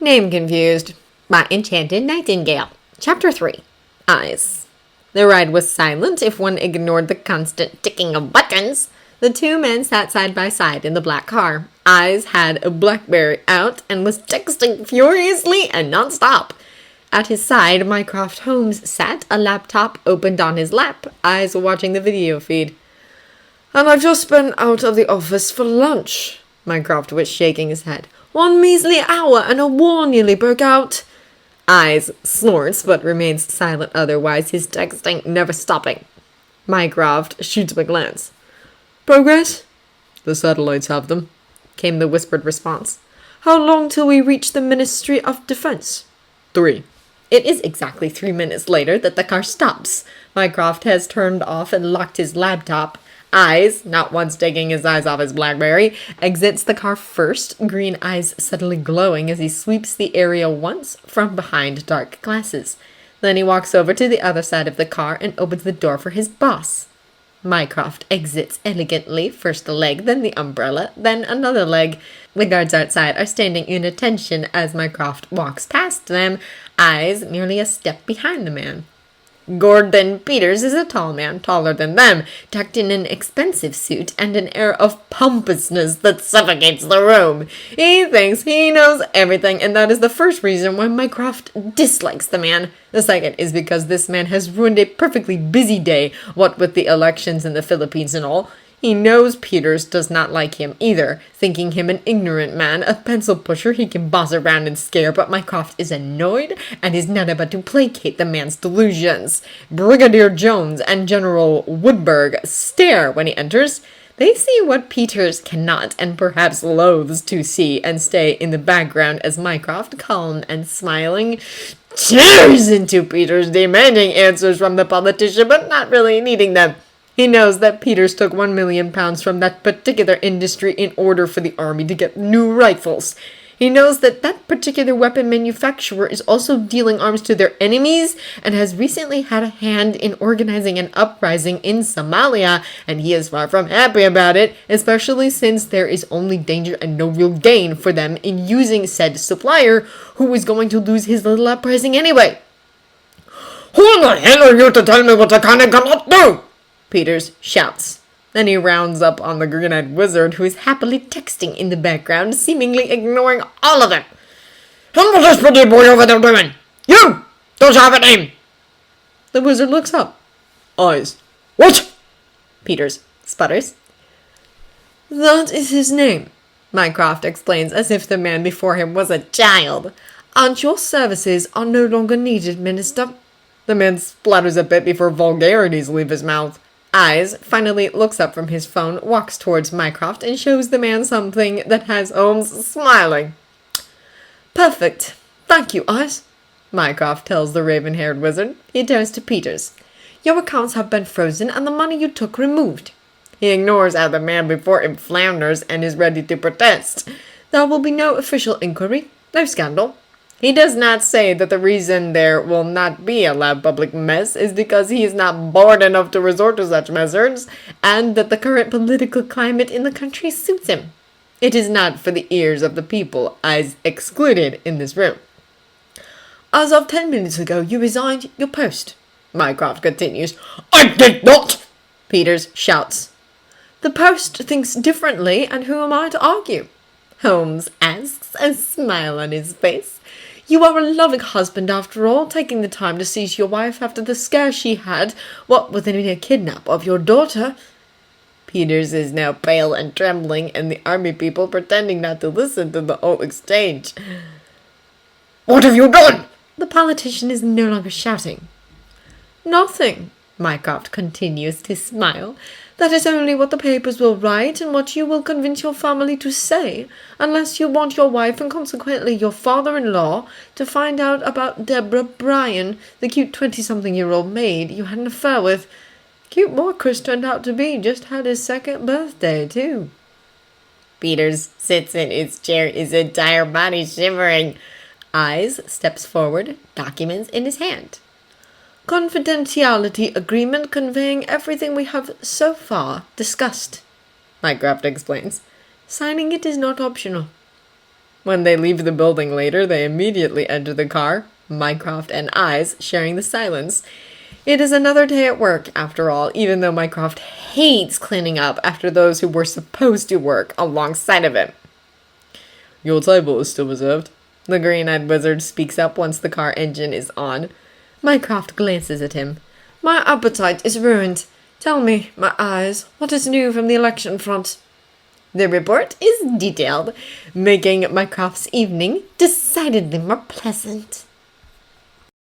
Name confused. By Enchanted Nightingale. Chapter 3. Eyes. The ride was silent if one ignored the constant ticking of buttons. The two men sat side by side in the black car. Eyes had a BlackBerry out and was texting furiously and non-stop. At his side, Mycroft Holmes sat, a laptop opened on his lap, Eyes watching the video feed. "And I've just been out of the office for lunch." Mycroft was shaking his head. "One measly hour and a war nearly broke out." Eyes snorts but remains silent otherwise, his texting never stopping. Mycroft shoots him a glance. "Progress?" "The satellites have them," came the whispered response. "How long till we reach the Ministry of Defense?" 3. It is exactly 3 minutes later that the car stops. Mycroft has turned off and locked his laptop. Eyes, not once taking his eyes off his BlackBerry, exits the car first, green eyes suddenly glowing as he sweeps the area once from behind dark glasses. Then he walks over to the other side of the car and opens the door for his boss. Mycroft exits elegantly, first a leg, then the umbrella, then another leg. The guards outside are standing in attention as Mycroft walks past them, Eyes nearly a step behind the man. Gordon Peters is a tall man, taller than them, tucked in an expensive suit and an air of pompousness that suffocates the room. He thinks he knows everything, and that is the first reason why Mycroft dislikes the man. The second is because this man has ruined a perfectly busy day, what with the elections in the Philippines and all. He knows Peters does not like him either, thinking him an ignorant man, a pencil pusher he can boss around and scare, but Mycroft is annoyed and is not about to placate the man's delusions. Brigadier Jones and General Woodburg stare when he enters. They see what Peters cannot and perhaps loathes to see and stay in the background as Mycroft, calm and smiling, tears into Peters, demanding answers from the politician but not really needing them. He knows that Peters took £1 million from that particular industry in order for the army to get new rifles. He knows that that particular weapon manufacturer is also dealing arms to their enemies and has recently had a hand in organizing an uprising in Somalia, and he is far from happy about it, especially since there is only danger and no real gain for them in using said supplier, who is going to lose his little uprising anyway. "Who the hell are you to tell me what I can and cannot do?" Peters shouts. Then he rounds up on the green-eyed wizard, who is happily texting in the background, seemingly ignoring all of them. "And what's this pretty boy over there doing? You! Don't you have a name?" The wizard looks up. Eyes. "What?" Peters sputters. "That is his name," Mycroft explains, as if the man before him was a child. "And your services are no longer needed, Minister." The man splutters a bit before vulgarities leave his mouth. Eyes finally looks up from his phone, walks towards Mycroft, and shows the man something that has Holmes smiling. "Perfect. Thank you, Eyes," Mycroft tells the raven-haired wizard. He turns to Peters. "Your accounts have been frozen and the money you took removed." He ignores how the man before him flounders and is ready to protest. "There will be no official inquiry, no scandal." He does not say that the reason there will not be a loud public mess is because he is not bored enough to resort to such measures, and that the current political climate in the country suits him. It is not for the ears of the people, as excluded in this room. "As of 10 minutes ago, you resigned your post," Mycroft continues. "I did not!" Peters shouts. "The post thinks differently, and who am I to argue?" Holmes asks, a smile on his face. "You are a loving husband, after all, taking the time to seize your wife after the scare she had, what with the near kidnap of your daughter." Peters is now pale and trembling, and the army people pretending not to listen to the whole exchange. "What have you done?" The politician is no longer shouting. "Nothing," Mycroft continues to smile. "That is only what the papers will write and what you will convince your family to say, unless you want your wife and consequently your father-in-law to find out about Deborah Bryan, the cute 20-something-year-old maid you had an affair with. Cute boy Chris turned out to be, just had his 2nd birthday, too." Peters sits in his chair, his entire body shivering. Eyes steps forward, documents in his hand. "Confidentiality agreement conveying everything we have so far discussed," Mycroft explains. "Signing it is not optional." When they leave the building later, they immediately enter the car, Mycroft and Eyes sharing the silence. It is another day at work, after all, even though Mycroft hates cleaning up after those who were supposed to work alongside of him. Your table is still reserved. The green-eyed wizard speaks up once the car engine is on. Mycroft glances at him. My appetite is ruined. Tell me, my eyes, what is new from the election front? The report is detailed, making Mycroft's evening decidedly more pleasant.